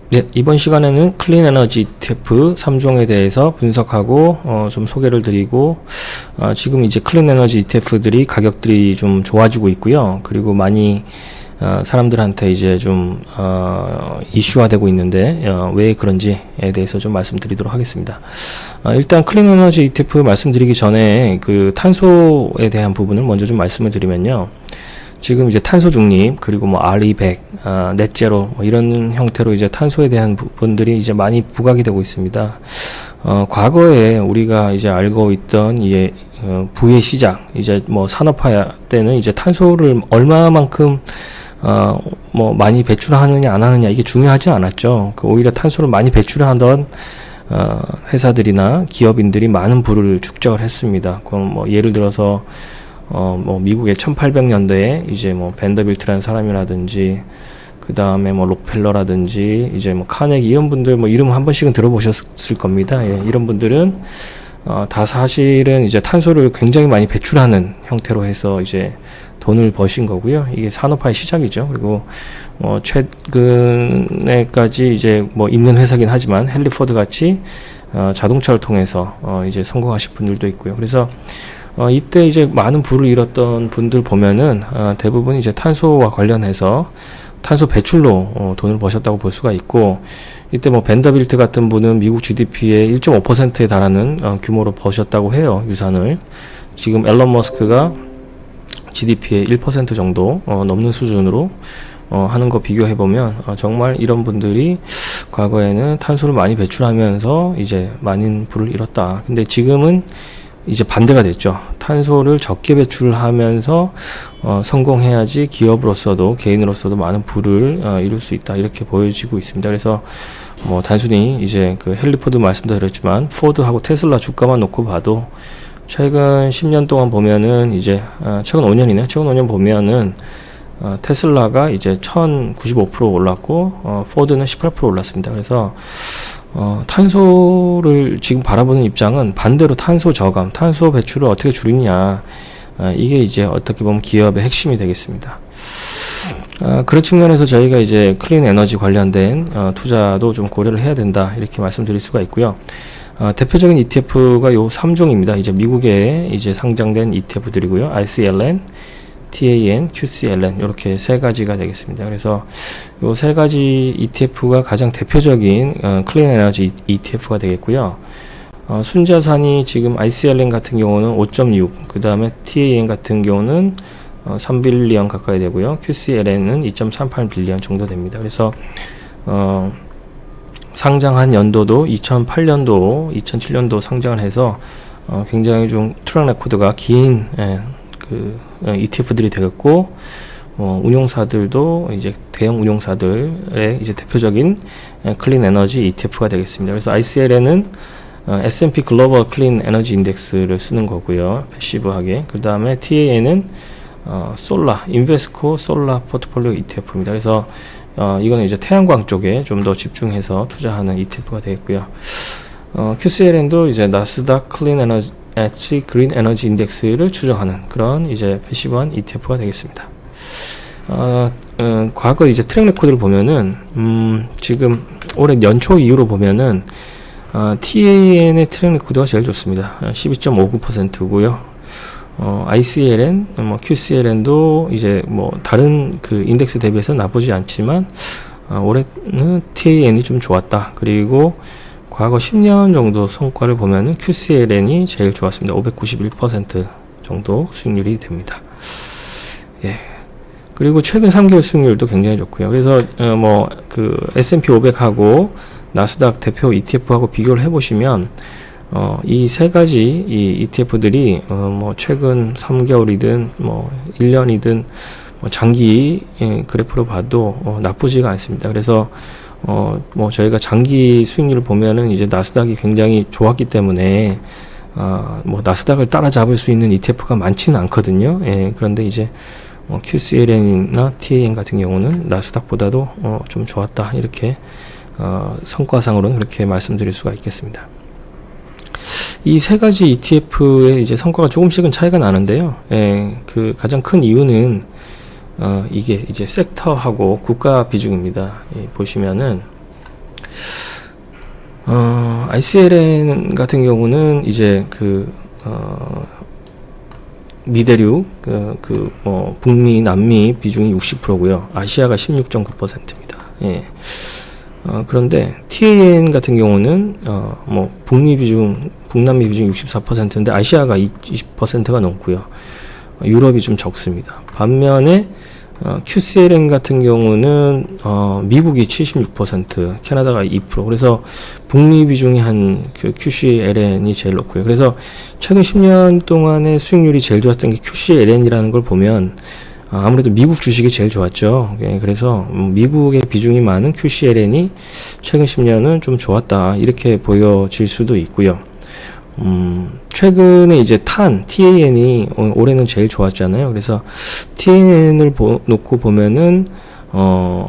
네, 이번 시간에는 클린 에너지 ETF 3종에 대해서 분석하고 좀 소개를 드리고 지금 이제 클린 에너지 ETF들이 가격들이 좀 좋아지고 있고요. 그리고 많이 사람들한테 이제 좀 이슈화되고 있는데 왜 그런지에 대해서 좀 말씀드리도록 하겠습니다. 일단 클린 에너지 ETF 말씀드리기 전에 그 탄소에 대한 부분을 먼저 좀 말씀을 드리면요. 지금 이제 탄소 중립 그리고 뭐 RE100, 넷제로 뭐 이런 형태로 이제 탄소에 대한 부분들이 이제 많이 부각이 되고 있습니다. 과거에 우리가 이제 알고 있던 이 부의 시작, 이제 뭐 산업화 때는 이제 탄소를 얼마만큼 뭐 많이 배출하느냐 안 하느냐 이게 중요하지 않았죠. 오히려 탄소를 많이 배출하던 회사들이나 기업인들이 많은 부를 축적을 했습니다. 그럼 뭐 예를 들어서 뭐 미국의 1800년대에 이제 뭐 밴더빌트라는 사람이라든지 그 다음에 뭐 록펠러라든지 이제 뭐 카네기 이런 분들 뭐 이름 한 번씩은 들어보셨을 겁니다. 예, 이런 분들은 다 사실은 이제 탄소를 굉장히 많이 배출하는 형태로 해서 이제 돈을 버신 거고요. 이게 산업화의 시작이죠. 그리고 최근에까지 이제 뭐 있는 회사긴 하지만 헨리 포드 같이 자동차를 통해서 이제 성공하신 분들도 있고요. 그래서 이때 이제 많은 부를 잃었던 분들 보면은 대부분 이제 탄소와 관련해서 탄소 배출로 돈을 버셨다고 볼 수가 있고, 이때 뭐 밴더빌트 같은 분은 미국 GDP의 1.5%에 달하는 규모로 버셨다고 해요, 유산을. 지금 앨런 머스크가 GDP의 1% 정도 넘는 수준으로 하는 거 비교해보면 정말 이런 분들이 과거에는 탄소를 많이 배출하면서 이제 많은 부를 잃었다. 근데 지금은 이제 반대가 됐죠. 탄소를 적게 배출하면서 성공해야지 기업으로서도 개인으로서도 많은 부를 이룰 수 있다, 이렇게 보여지고 있습니다. 그래서 뭐 단순히 이제 그 헨리 포드 말씀도 드렸지만 포드하고 테슬라 주가만 놓고 봐도 최근 10년 동안 보면은 이제 최근 5년이네요. 최근 5년 보면은 테슬라가 이제 1095% 올랐고 포드는 18% 올랐습니다. 그래서 탄소를 지금 바라보는 입장은 반대로 탄소 저감, 탄소 배출을 어떻게 줄이냐, 이게 이제 어떻게 보면 기업의 핵심이 되겠습니다. 그런 측면에서 저희가 이제 클린 에너지 관련된 투자도 좀 고려를 해야 된다, 이렇게 말씀드릴 수가 있고요. 대표적인 ETF가 요 3종입니다. 이제 미국에 이제 상장된 ETF들이고요. ICLN, TAN, QCLN 이렇게 세 가지가 되겠습니다. 그래서 요 세 가지 ETF가 가장 대표적인 클린 에너지 ETF가 되겠고요. 순자산이 지금 ICLN 같은 경우는 5.6, 그 다음에 TAN 같은 경우는 3빌리언 가까이 되고요. QCLN은 2.38빌리언 정도 됩니다. 그래서 상장한 연도도 2008년도, 2007년도 상장을 해서 굉장히 좀 트랙 레코드가 긴 ETF들이 되겠고, 운용사들도 이제 대형 운용사들의 이제 대표적인 클린 에너지 ETF가 되겠습니다. 그래서 ICLN은 S&P 글로벌 클린 에너지 인덱스를 쓰는 거고요, 패시브하게. 그 다음에 TAN은 솔라, 인베스코 솔라 포트폴리오 ETF입니다. 그래서 이거는 이제 태양광 쪽에 좀 더 집중해서 투자하는 ETF가 되겠고요. QCLN도 이제 나스닥 클린 에너지 그린 에너지 인덱스를 추정하는 그런 이제 패시브한 ETF가 되겠습니다. 과거 이제 트랙 레코드를 보면은 지금 올해 연초 이후로 보면은 TAN의 트랙 레코드가 제일 좋습니다. 12.59%고요. ICLN, QCLN도 이제 뭐 다른 그 인덱스 대비해서 나쁘지 않지만 올해는 TAN이 좀 좋았다. 그리고 과거 10년 정도 성과를 보면은 QCLN이 제일 좋았습니다. 591% 정도 수익률이 됩니다. 예. 그리고 최근 3개월 수익률도 굉장히 좋고요. 그래서 그 S&P 500하고 나스닥 대표 ETF하고 비교를 해보시면 이 세 가지 이 ETF들이 뭐 최근 3개월이든 뭐 1년이든 뭐 장기 그래프로 봐도 나쁘지가 않습니다. 그래서 뭐 저희가 장기 수익률을 보면은 이제 나스닥이 굉장히 좋았기 때문에 뭐 나스닥을 따라잡을 수 있는 ETF가 많지는 않거든요. 예, 그런데 이제 QCLN이나 TAN 같은 경우는 나스닥보다도 좀 좋았다, 이렇게 성과상으로는 그렇게 말씀드릴 수가 있겠습니다. 이 세 가지 ETF의 이제 성과가 조금씩은 차이가 나는데요. 예, 그 가장 큰 이유는 이게 이제 섹터하고 국가 비중입니다. 예, 보시면은 ICLN 같은 경우는 이제 미대륙, 북미, 남미 비중이 60%고요. 아시아가 16.9%입니다. 예. 그런데 TAN 같은 경우는 북미 비중, 북남미 비중 64%인데 아시아가 20%가 넘고요. 유럽이 좀 적습니다. 반면에 QCLN 같은 경우는 미국이 76%, 캐나다가 2%. 그래서 북미 비중이 QCLN이 제일 높고요. 그래서 최근 10년 동안의 수익률이 제일 좋았던 게 QCLN이라는 걸 보면 아무래도 미국 주식이 제일 좋았죠. 예, 그래서 미국의 비중이 많은 QCLN이 최근 10년은 좀 좋았다, 이렇게 보여질 수도 있고요. 최근에 이제 TAN이 올해는 제일 좋았잖아요. 그래서 TAN을 놓고 보면은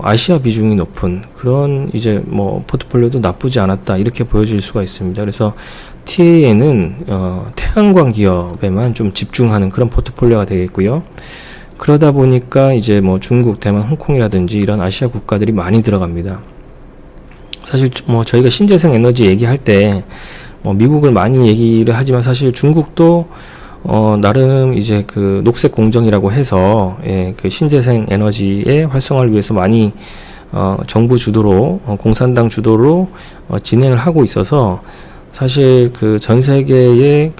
아시아 비중이 높은 그런 이제 포트폴리오도 나쁘지 않았다, 이렇게 보여질 수가 있습니다. 그래서 TAN은 태양광 기업에만 좀 집중하는 그런 포트폴리오가 되겠고요. 그러다 보니까 이제 중국, 대만, 홍콩이라든지 이런 아시아 국가들이 많이 들어갑니다. 사실 저희가 신재생 에너지 얘기할 때 미국을 많이 얘기를 하지만 사실 중국도 나름 이제 녹색 공정이라고 해서 신재생 에너지의 활성화를 위해서 많이 정부 주도로, 공산당 주도로 진행을 하고 있어서 사실 전 세계의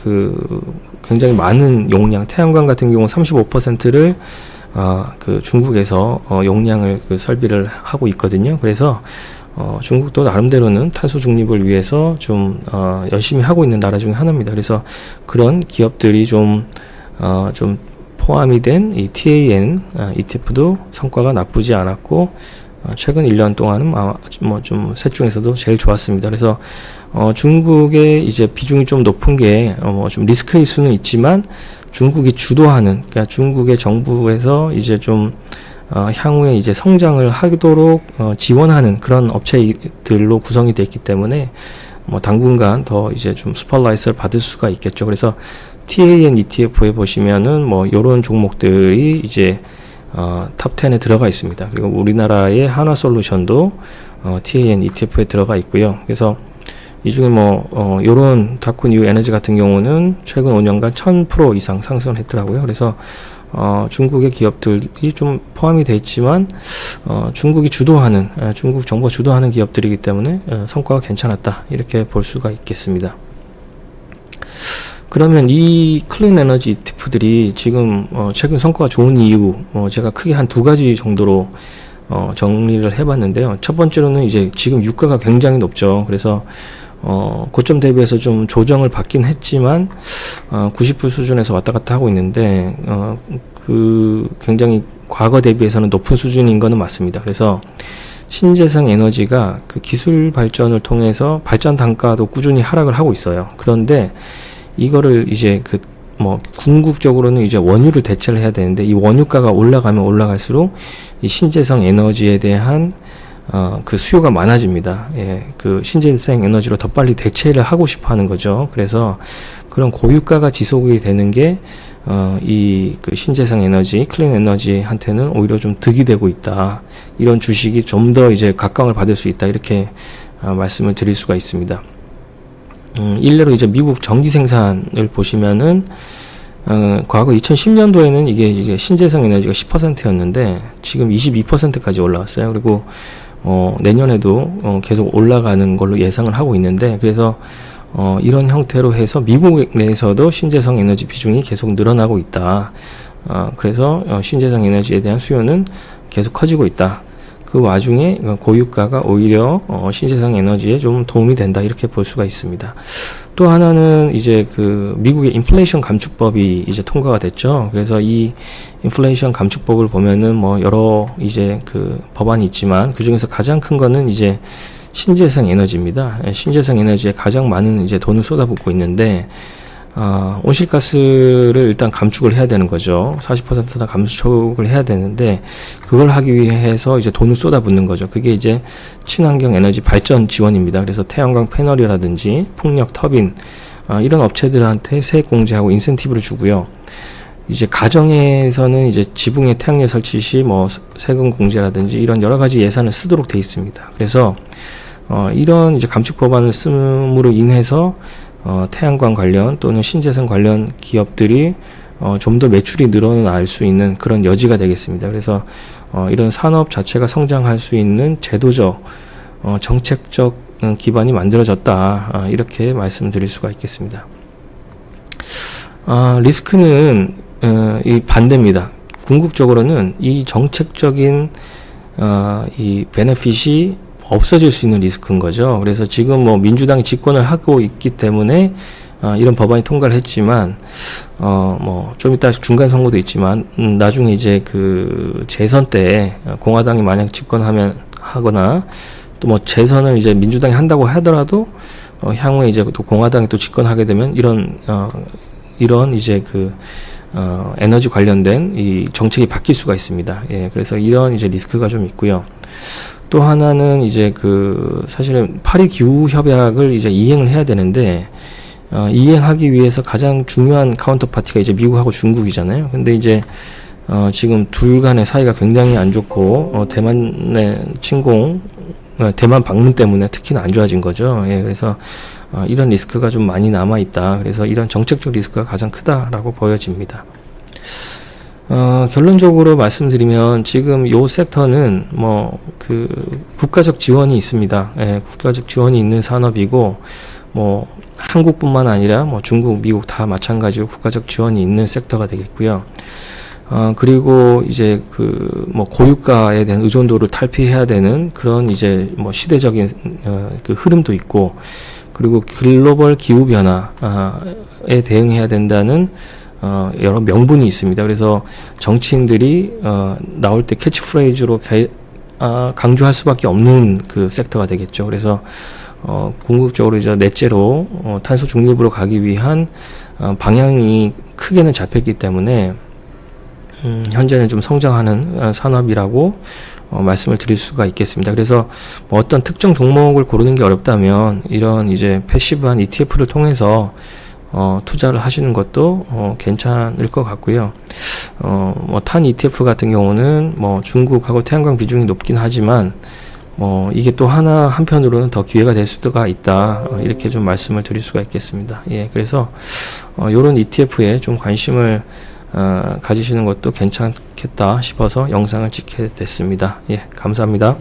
굉장히 많은 용량, 태양광 같은 경우 35%를 중국에서 용량을 설비를 하고 있거든요. 그래서 중국도 나름대로는 탄소 중립을 위해서 좀 열심히 하고 있는 나라 중에 하나입니다. 그래서 그런 기업들이 좀 포함이 된 이 TAN ETF도 성과가 나쁘지 않았고, 최근 1년 동안은 좀 셋 중에서도 제일 좋았습니다. 그래서 중국의 이제 비중이 좀 높은 게 좀 리스크일 수는 있지만 중국이 주도하는, 그러니까 중국의 정부에서 이제 좀 향후에 이제 성장을 하도록 지원하는 그런 업체들로 구성이 되어 있기 때문에 당분간 더 이제 좀 스팟라이트를 받을 수가 있겠죠. 그래서 TAN ETF에 보시면은 요런 종목들이 이제 탑 10에 들어가 있습니다. 그리고 우리나라의 한화솔루션도 TAN ETF에 들어가 있고요. 그래서 이 중에 요런 다크 뉴 에너지 같은 경우는 최근 5년간 1000% 이상 상승을 했더라고요. 그래서 중국의 기업들이 좀 포함이 되어 있지만 중국이 주도하는, 중국 정부가 주도하는 기업들이기 때문에 성과가 괜찮았다, 이렇게 볼 수가 있겠습니다. 그러면 이 클린 에너지 ETF들이 지금 최근 성과가 좋은 이유, 제가 크게 한 두 가지 정도로 정리를 해봤는데요. 첫 번째로는 이제 지금 유가가 굉장히 높죠. 그래서 고점 대비해서 좀 조정을 받긴 했지만 90불 수준에서 왔다 갔다 하고 있는데 굉장히 과거 대비해서는 높은 수준인 거는 맞습니다. 그래서 신재생 에너지가 기술 발전을 통해서 발전 단가도 꾸준히 하락을 하고 있어요. 그런데 이거를 이제 궁극적으로는 이제 원유를 대체를 해야 되는데, 이 원유가가 올라가면 올라갈수록 이 신재생 에너지에 대한 수요가 많아집니다. 예, 신재생 에너지로 더 빨리 대체를 하고 싶어 하는 거죠. 그래서 그런 고유가가 지속이 되는 게 신재생 에너지, 클린 에너지한테는 오히려 좀 득이 되고 있다. 이런 주식이 좀 더 이제 각광을 받을 수 있다, 이렇게 말씀을 드릴 수가 있습니다. 일례로 이제 미국 전기 생산을 보시면은 과거 2010년도에는 이게 신재생 에너지가 10%였는데 지금 22%까지 올라왔어요. 그리고 내년에도 계속 올라가는 걸로 예상을 하고 있는데, 그래서 이런 형태로 해서 미국 내에서도 신재생 에너지 비중이 계속 늘어나고 있다. 그래서 신재생 에너지에 대한 수요는 계속 커지고 있다. 그 와중에 고유가가 오히려 신재생 에너지에 좀 도움이 된다, 이렇게 볼 수가 있습니다. 또 하나는 이제 미국의 인플레이션 감축법이 이제 통과가 됐죠. 그래서 이 인플레이션 감축법을 보면은 여러 이제 법안이 있지만 그 중에서 가장 큰 거는 이제 신재생 에너지입니다. 신재생 에너지에 가장 많은 이제 돈을 쏟아붓고 있는데, 온실가스를 일단 감축을 해야 되는 거죠. 40%나 감축을 해야 되는데, 그걸 하기 위해서 이제 돈을 쏟아붓는 거죠. 그게 이제 친환경 에너지 발전 지원입니다. 그래서 태양광 패널이라든지 풍력 터빈, 이런 업체들한테 세액 공제하고 인센티브를 주고요. 이제 가정에서는 이제 지붕에 태양열 설치 시 세금 공제라든지 이런 여러 가지 예산을 쓰도록 돼 있습니다. 그래서 이런 이제 감축 법안을 쓰므로 인해서 태양광 관련 또는 신재생 관련 기업들이 좀 더 매출이 늘어날 수 있는 그런 여지가 되겠습니다. 그래서 이런 산업 자체가 성장할 수 있는 제도적, 정책적 기반이 만들어졌다. 이렇게 말씀드릴 수가 있겠습니다. 리스크는 이 반대입니다. 궁극적으로는 이 정책적인 이 베네핏이 없어질 수 있는 리스크인 거죠. 그래서 지금 뭐 민주당이 집권을 하고 있기 때문에 이런 법안이 통과를 했지만 뭐 좀 이따 중간 선거도 있지만 나중에 이제 그 재선 때 공화당이 만약 집권하면 하거나 또 뭐 재선을 이제 민주당이 한다고 하더라도 향후에 이제 또 공화당이 또 집권하게 되면 이런 이제 그 에너지 관련된 이 정책이 바뀔 수가 있습니다. 예, 그래서 이런 이제 리스크가 좀 있고요. 또 하나는 이제 그 사실은 파리 기후 협약을 이제 이행을 해야 되는데 이행하기 위해서 가장 중요한 카운터파티가 이제 미국하고 중국이잖아요. 근데 이제 지금 둘 간의 사이가 굉장히 안 좋고 대만의 침공, 대만 방문 때문에 특히나 안 좋아진 거죠. 예, 그래서 이런 리스크가 좀 많이 남아 있다. 그래서 이런 정책적 리스크가 가장 크다라고 보여집니다. 결론적으로 말씀드리면 지금 요 섹터는 뭐 그 국가적 지원이 있습니다. 예, 국가적 지원이 있는 산업이고 뭐 한국뿐만 아니라 뭐 중국, 미국 다 마찬가지로 국가적 지원이 있는 섹터가 되겠고요. 그리고 이제 그 뭐 고유가에 대한 의존도를 탈피해야 되는 그런 이제 뭐 시대적인 그 흐름도 있고, 그리고 글로벌 기후 변화에 대응해야 된다는 여러 명분이 있습니다. 그래서 정치인들이 나올 때 캐치프레이즈로 강조할 수밖에 없는 그 섹터가 되겠죠. 그래서 궁극적으로 이제 넷째로 탄소 중립으로 가기 위한 방향이 크게는 잡혔기 때문에 현재는 좀 성장하는 산업이라고 말씀을 드릴 수가 있겠습니다. 그래서 뭐 어떤 특정 종목을 고르는 게 어렵다면 이런 이제 패시브한 ETF를 통해서 투자를 하시는 것도 괜찮을 것 같고요. 뭐 탄 ETF 같은 경우는 뭐 중국하고 태양광 비중이 높긴 하지만 이게 또 한편으로는 더 기회가 될 수가 있다. 이렇게 좀 말씀을 드릴 수가 있겠습니다. 예, 그래서 요런 ETF에 좀 관심을 가지시는 것도 괜찮겠다 싶어서 영상을 찍게 됐습니다. 예, 감사합니다.